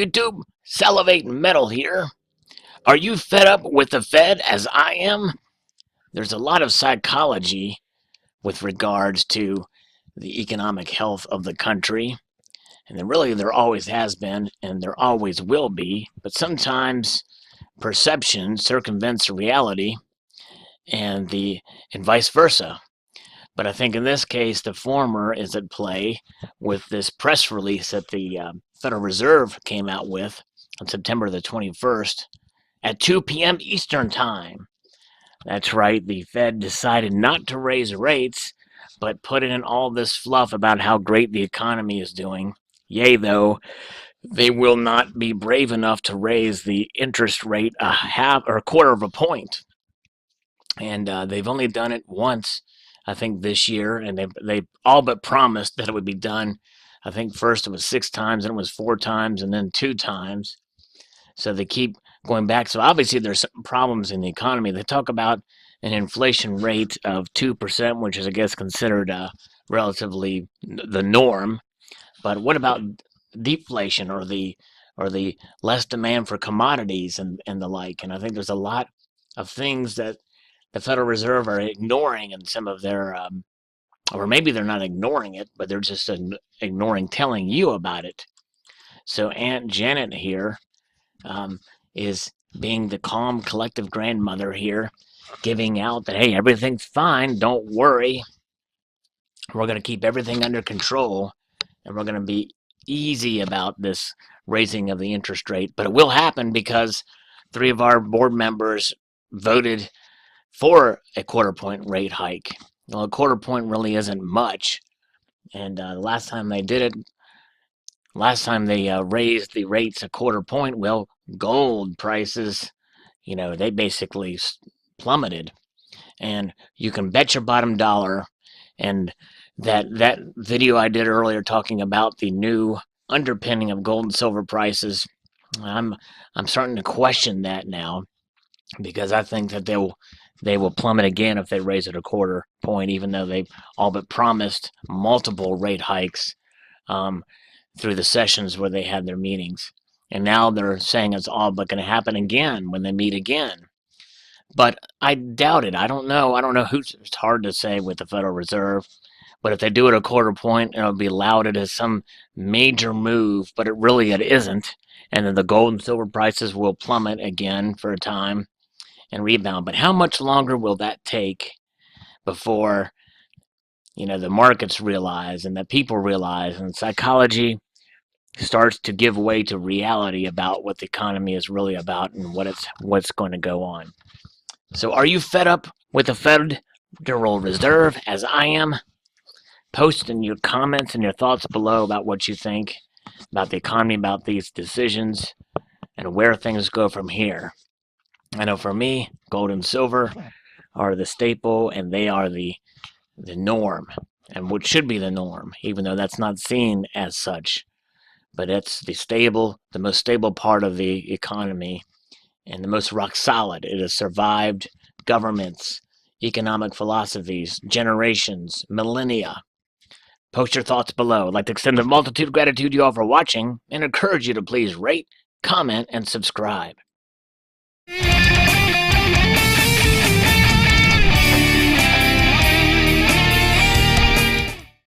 YouTube? Salivate Metal here. Are you fed up with the Fed as I am? There's a lot of psychology with regards to the economic health of the country. And there always has been, and there always will be. But sometimes perception circumvents reality, and vice versa. But I think in this case, the former is at play with this press release that the Federal Reserve came out with on September the 21st at 2 p.m. Eastern Time. That's right, the Fed decided not to raise rates, but put in all this fluff about how great the economy is doing. Yea, though, they will not be brave enough to raise the interest rate a half or a quarter of a point. And they've only done it once, I think, this year, and they all but promised that it would be done. I think first it was 6 times, then it was 4 times, and then 2 times. So they keep going back. So obviously there's some problems in the economy. They talk about an inflation rate of 2%, which is, I guess, considered relatively the norm. But what about deflation or the less demand for commodities and the like? And I think there's a lot of things that the Federal Reserve are ignoring in some of their, or maybe they're not ignoring it, but they're just ignoring telling you about it. So Aunt Janet here is being the calm, collective grandmother here, giving out that, hey, everything's fine, don't worry. We're going to keep everything under control, and we're going to be easy about this raising of the interest rate. But it will happen because 3 of our board members voted for a quarter point rate hike. Well, a quarter point really isn't much. And the last time they did it, last time they raised the rates a quarter point, well, gold prices, they basically plummeted. And you can bet your bottom dollar. And that video I did earlier talking about the new underpinning of gold and silver prices, I'm starting to question that now, because I think that they will plummet again if they raise it a quarter point, even though they've all but promised multiple rate hikes through the sessions where they had their meetings. And now they're saying it's all but going to happen again when they meet again. But I doubt it. I don't know. It's hard to say with the Federal Reserve. But if they do it a quarter point, it'll be lauded as some major move, but it isn't. And then the gold and silver prices will plummet again for a time and rebound. But how much longer will that take before, the markets realize and the people realize and psychology starts to give way to reality about what the economy is really about and what's going to go on? So are you fed up with the Federal Reserve as I am? Post in your comments and your thoughts below about what you think about the economy, about these decisions, and where things go from here. I know for me, gold and silver are the staple, and they are the norm, and what should be the norm, even though that's not seen as such. But it's the most stable part of the economy, and the most rock solid. It has survived governments, economic philosophies, generations, millennia. Post your thoughts below. I'd like to extend a multitude of gratitude to you all for watching and encourage you to please rate, comment, and subscribe.